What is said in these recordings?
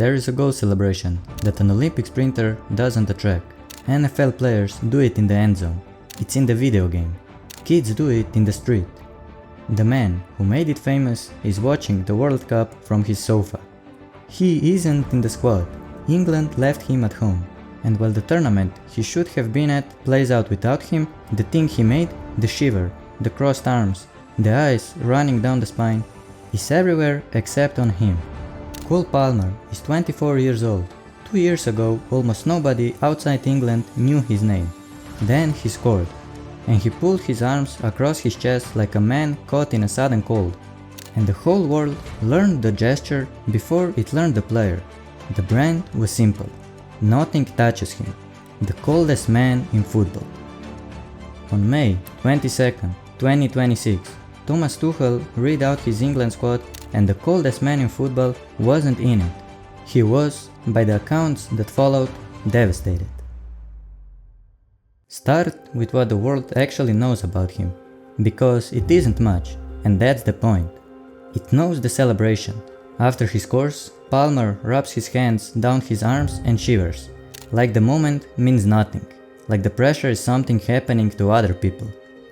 There is a goal celebration that an Olympic sprinter does on the track. NFL players do it in the end zone. It's in the video game. Kids do it in the street. The man who made it famous is watching the World Cup from his sofa. He isn't in the squad. England left him at home. And while the tournament he should have been at plays out without him, the thing he made, the shiver, the crossed arms, the eyes running down the spine, is everywhere except on him. Cole Palmer is 24 years old. 2 years ago, almost nobody outside England knew his name. Then he scored, and he pulled his arms across his chest like a man caught in a sudden cold. And the whole world learned the gesture before it learned the player. The brand was simple. Nothing touches him. The coldest man in football. On May 22, 2026, Thomas Tuchel read out his England squad, and the coldest man in football wasn't in it. He was, by the accounts that followed, devastated. Start with what the world actually knows about him, because it isn't much, and that's the point. It knows the celebration. After he scores, Palmer rubs his hands down his arms and shivers, like the moment means nothing, like the pressure is something happening to other people.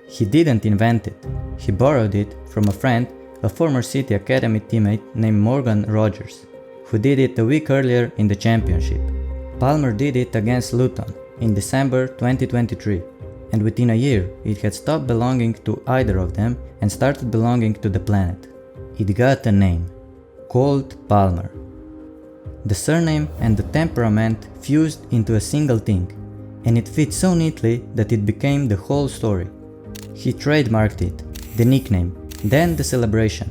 He didn't invent it. He borrowed it from a friend, a former City Academy teammate named Morgan Rogers, who did it a week earlier in the championship. Palmer did it against Luton in December 2023, and within a year it had stopped belonging to either of them and started belonging to the planet. It got a name: Cold Palmer. The surname and the temperament fused into a single thing, and it fit so neatly that it became the whole story. He trademarked it, the nickname, then the celebration,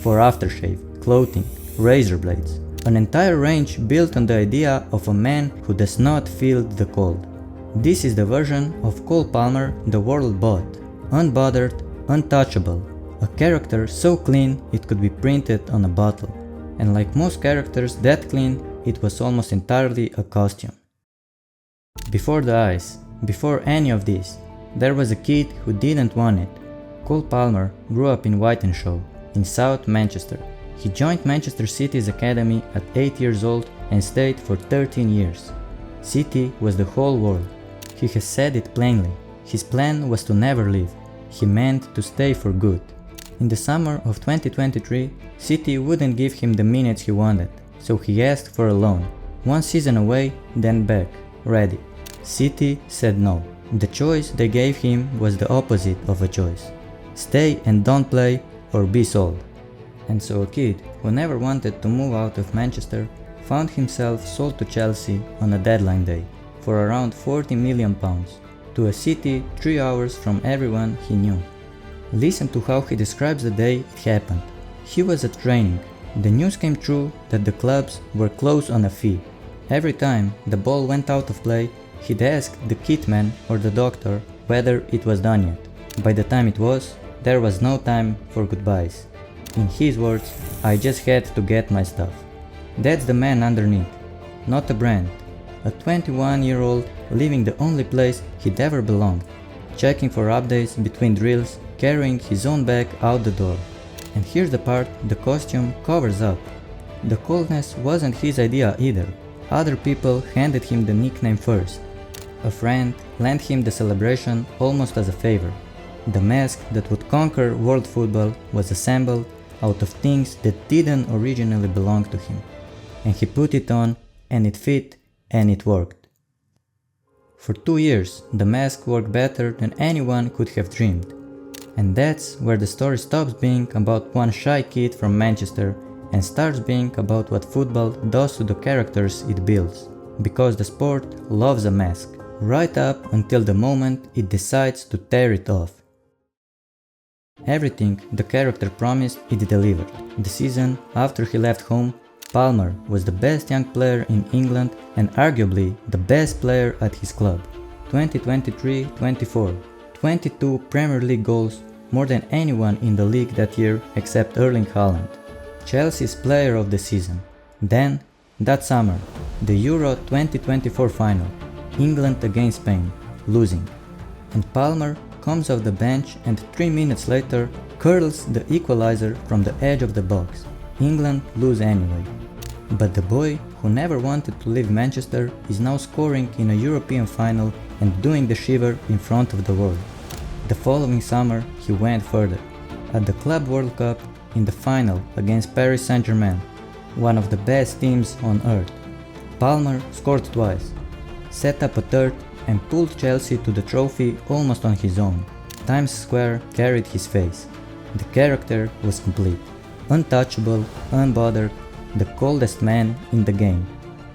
for aftershave, clothing, razor blades, an entire range built on the idea of a man who does not feel the cold. This is the version of Cole Palmer the world bought, unbothered, untouchable, a character so clean it could be printed on a bottle, and like most characters that clean, it was almost entirely a costume. Before the ice, before any of this, there was a kid who didn't want it. Cole Palmer grew up in Whitenshaw, in South Manchester. He joined Manchester City's academy at 8 years old and stayed for 13 years. City was the whole world. He has said it plainly. His plan was to never leave. He meant to stay for good. In the summer of 2023, City wouldn't give him the minutes he wanted, so he asked for a loan. 1 season away, then back, ready. City said no. The choice they gave him was the opposite of a choice. Stay and don't play, or be sold. And so a kid who never wanted to move out of Manchester found himself sold to Chelsea on a deadline day for around £40 million, to a city 3 hours from everyone he knew. Listen to how he describes the day it happened. He was at training. The news came through that the clubs were close on a fee. Every time the ball went out of play, he'd ask the kitman or the doctor whether it was done yet. By the time it was, there was no time for goodbyes. In his words, I just had to get my stuff. That's the man underneath, not a brand. A 21-year-old leaving the only place he'd ever belonged, checking for updates between drills, carrying his own bag out the door. And here's the part the costume covers up. The coldness wasn't his idea either. Other people handed him the nickname first. A friend lent him the celebration almost as a favor. The mask that would conquer world football was assembled out of things that didn't originally belong to him. And he put it on, and it fit, and it worked. For 2 years, the mask worked better than anyone could have dreamed. And that's where the story stops being about one shy kid from Manchester and starts being about what football does to the characters it builds. Because the sport loves a mask, right up until the moment it decides to tear it off. Everything the character promised, it delivered. The season after he left home, Palmer was the best young player in England and arguably the best player at his club. 2023-24, 22 Premier League goals, more than anyone in the league that year except Erling Haaland. Chelsea's player of the season. Then, that summer, the Euro 2024 final, England against Spain, losing. And Palmer comes off the bench and 3 minutes later curls the equalizer from the edge of the box. England lose anyway. But the boy who never wanted to leave Manchester, is now scoring in a European final and doing the shiver in front of the world. The following summer, he went further. At the Club World Cup, in the final against Paris Saint-Germain, one of the best teams on earth, Palmer scored twice, set up a third, and pulled Chelsea to the trophy almost on his own. Times Square carried his face. The character was complete. Untouchable, unbothered, the coldest man in the game,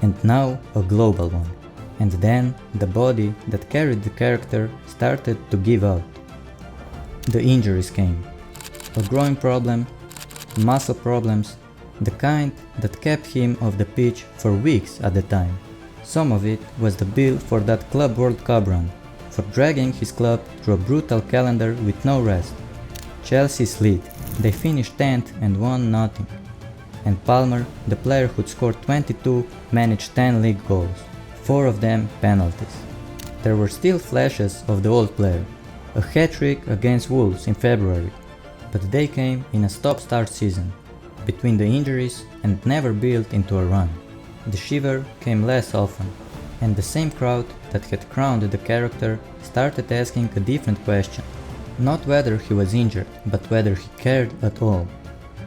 and now a global one. And then the body that carried the character started to give out. The injuries came. A growing problem, muscle problems, the kind that kept him off the pitch for weeks at a time. Some of it was the bill for that Club World Cup run, for dragging his club through a brutal calendar with no rest. Chelsea slid. They finished 10th and won nothing. And Palmer, the player who'd scored 22, managed 10 league goals, 4 of them penalties. There were still flashes of the old player, a hat-trick against Wolves in February, but they came in a stop-start season, between the injuries and never built into a run. The shiver came less often, and the same crowd that had crowned the character started asking a different question. Not whether he was injured, but whether he cared at all.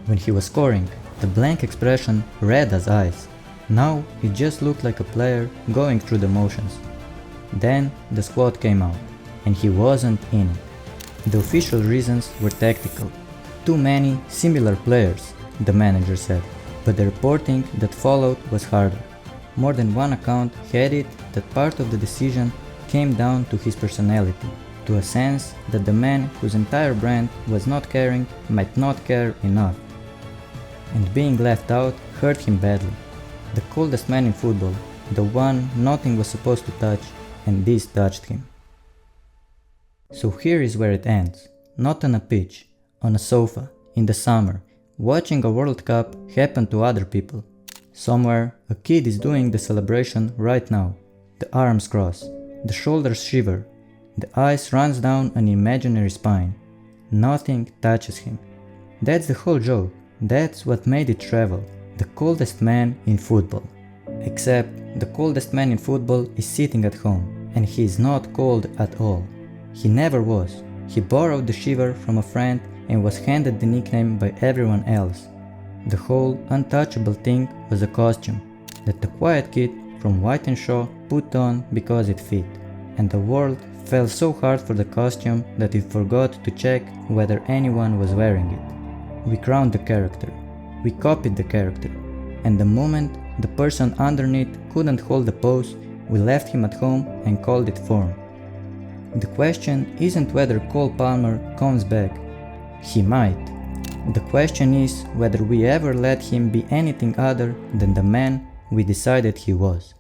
When he was scoring, the blank expression read as eyes. Now he just looked like a player going through the motions. Then the squad came out, and he wasn't in it. The official reasons were tactical. Too many similar players, the manager said, but the reporting that followed was harder. More than one account had it that part of the decision came down to his personality, to a sense that the man whose entire brand was not caring might not care enough. And being left out hurt him badly. The coldest man in football, the one nothing was supposed to touch, and this touched him. So here is where it ends, not on a pitch, on a sofa, in the summer, watching a World Cup happen to other people. Somewhere, a kid is doing the celebration right now. The arms cross, the shoulders shiver, the ice runs down an imaginary spine. Nothing touches him. That's the whole joke. That's what made it travel. The coldest man in football. Except, the coldest man in football is sitting at home, and he is not cold at all. He never was. He borrowed the shiver from a friend and was handed the nickname by everyone else. The whole untouchable thing was a costume that the quiet kid from White & Shaw put on because it fit, and the world fell so hard for the costume that it forgot to check whether anyone was wearing it. We crowned the character, we copied the character, and the moment the person underneath couldn't hold the pose, we left him at home and called it form. The question isn't whether Cole Palmer comes back. He might. The question is whether we ever let him be anything other than the man we decided he was.